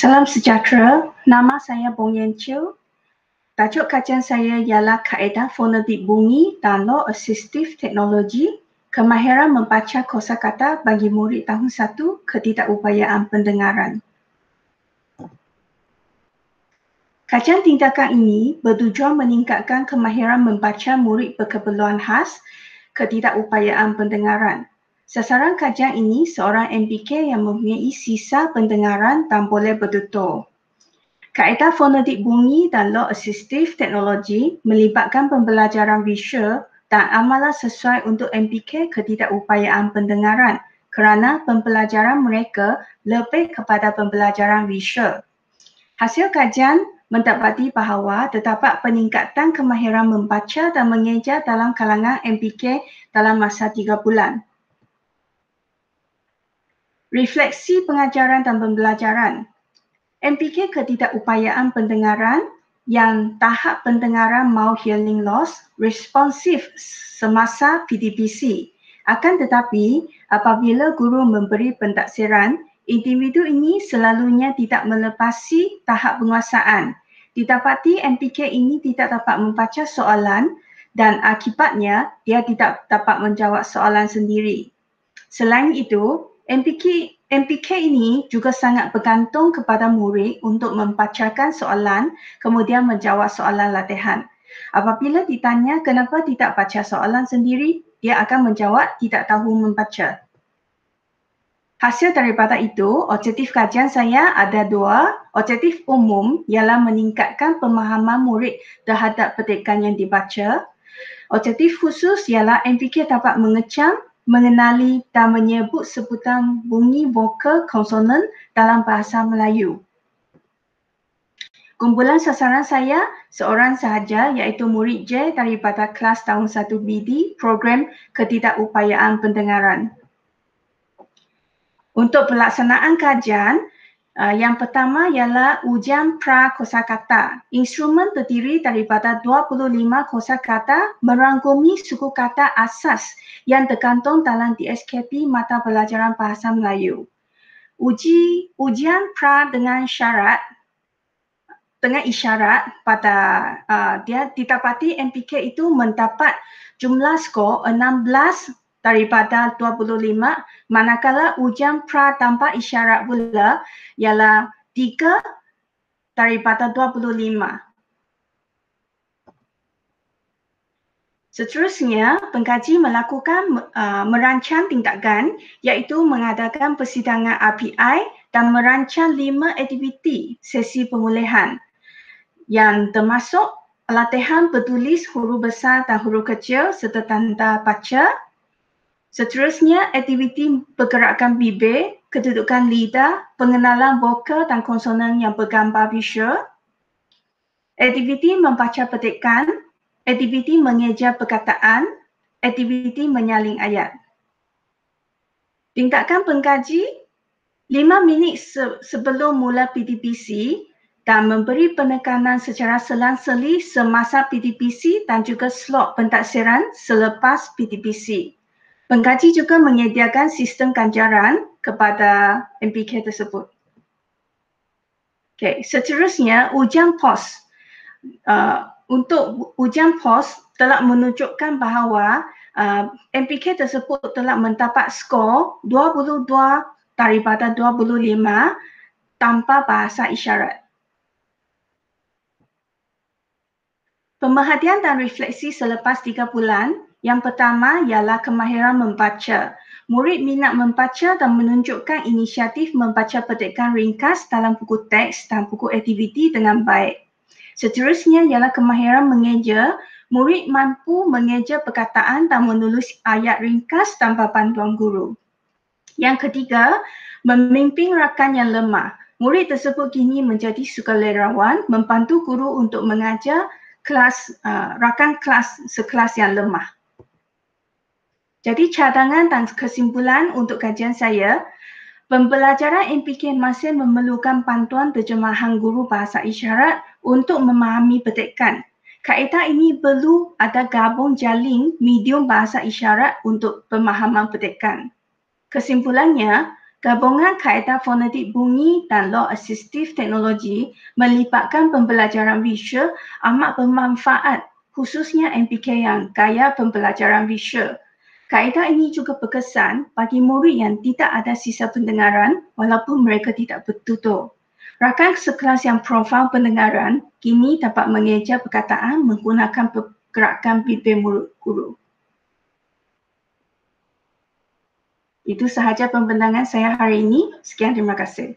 Salam sejahtera, nama saya Bong Yen Chiu. Tajuk kajian saya ialah kaedah fonetik bunyi dan law assistive technology, kemahiran membaca kosakata bagi murid tahun 1 ketidakupayaan pendengaran. Kajian tindakan ini bertujuan meningkatkan kemahiran membaca murid berkeperluan khas ketidakupayaan pendengaran. Sasaran kajian ini seorang MPK yang mempunyai sisa pendengaran dan boleh bertutur. Kaedah fonetik bunyi dan law assistive technology melibatkan pembelajaran visual dan amalan sesuai untuk MPK ketidakupayaan pendengaran kerana pembelajaran mereka lebih kepada pembelajaran visual. Hasil kajian mendapati bahawa terdapat peningkatan kemahiran membaca dan mengeja dalam kalangan MPK dalam masa 3 bulan. Refleksi pengajaran dan pembelajaran. MPK ketidakupayaan pendengaran yang tahap pendengaran mild hearing loss responsif semasa PTPC. Akan tetapi, apabila guru memberi pentaksiran, individu ini selalunya tidak melepasi tahap penguasaan. Didapati MPK ini tidak dapat membaca soalan dan akibatnya dia tidak dapat menjawab soalan sendiri. Selain itu, MPK ini juga sangat bergantung kepada murid untuk membacakan soalan kemudian menjawab soalan latihan. Apabila ditanya kenapa tidak baca soalan sendiri, dia akan menjawab tidak tahu membaca. Hasil daripada itu, objektif kajian saya ada 2. Objektif umum ialah meningkatkan pemahaman murid terhadap petikan yang dibaca. Objektif khusus ialah MPK dapat mengecam, mengenali dan menyebut sebutan bunyi vokal konsonan dalam bahasa Melayu. Kumpulan sasaran saya seorang sahaja iaitu murid J daripada kelas tahun 1 BD program ketidakupayaan pendengaran. Untuk pelaksanaan kajian, yang pertama ialah ujian pra-kosakata. Instrumen terdiri daripada 25 kosakata merangkumi suku kata asas yang tergantung dalam DSKP Mata Pelajaran Bahasa Melayu. Ujian pra dengan isyarat pada dia didapati MPK itu mendapat jumlah skor 16 daripada 25, manakala ujian pra tanpa isyarat pula ialah 3 daripada 25. Seterusnya, pengkaji melakukan merancang tindakan iaitu mengadakan persidangan RPI dan merancang 5 aktiviti sesi pemulihan yang termasuk latihan bertulis huruf besar dan huruf kecil serta tanda baca. Seterusnya, aktiviti pergerakan bibir, kedudukan lidah, pengenalan vokal dan konsonan yang bergambar visual. Aktiviti membaca petikan, aktiviti mengeja perkataan, aktiviti menyalin ayat. Tindakan pengkaji 5 minit sebelum mula PTPC dan memberi penekanan secara selang-seli semasa PTPC dan juga slot pentaksiran selepas PTPC. Pengkaji juga menyediakan sistem ganjaran kepada MPK tersebut. Okay, seterusnya ujian POS. Untuk ujian POS telah menunjukkan bahawa MPK tersebut telah mendapat skor 22 daripada 25 tanpa bahasa isyarat. Pemerhatian dan refleksi selepas 3 bulan. Yang pertama ialah kemahiran membaca. Murid minat membaca dan menunjukkan inisiatif membaca petikan ringkas dalam buku teks dan buku aktiviti dengan baik. Seterusnya ialah kemahiran mengeja. Murid mampu mengeja perkataan dan menulis ayat ringkas tanpa bantuan guru. Yang ketiga, memimpin rakan yang lemah. Murid tersebut kini menjadi sukarelawan membantu guru untuk mengajar rakan kelas sekelas yang lemah. Jadi cadangan dan kesimpulan untuk kajian saya, pembelajaran MPK masih memerlukan bantuan terjemahan guru bahasa isyarat untuk memahami petikan. Kaedah ini perlu ada gabung jalin medium bahasa isyarat untuk pemahaman petikan. Kesimpulannya, Gabungan kaedah fonetik bunyi dan law assistive teknologi melibatkan pembelajaran visual amat bermanfaat, khususnya MPK yang gaya pembelajaran visual. Kaedah ini juga berkesan bagi murid yang tidak ada sisa pendengaran walaupun mereka tidak bertutur. Rakan sekelas yang profil pendengaran kini dapat mengeja perkataan menggunakan pergerakan bibir mulut guru. Itu sahaja pembentangan saya hari ini. Sekian, terima kasih.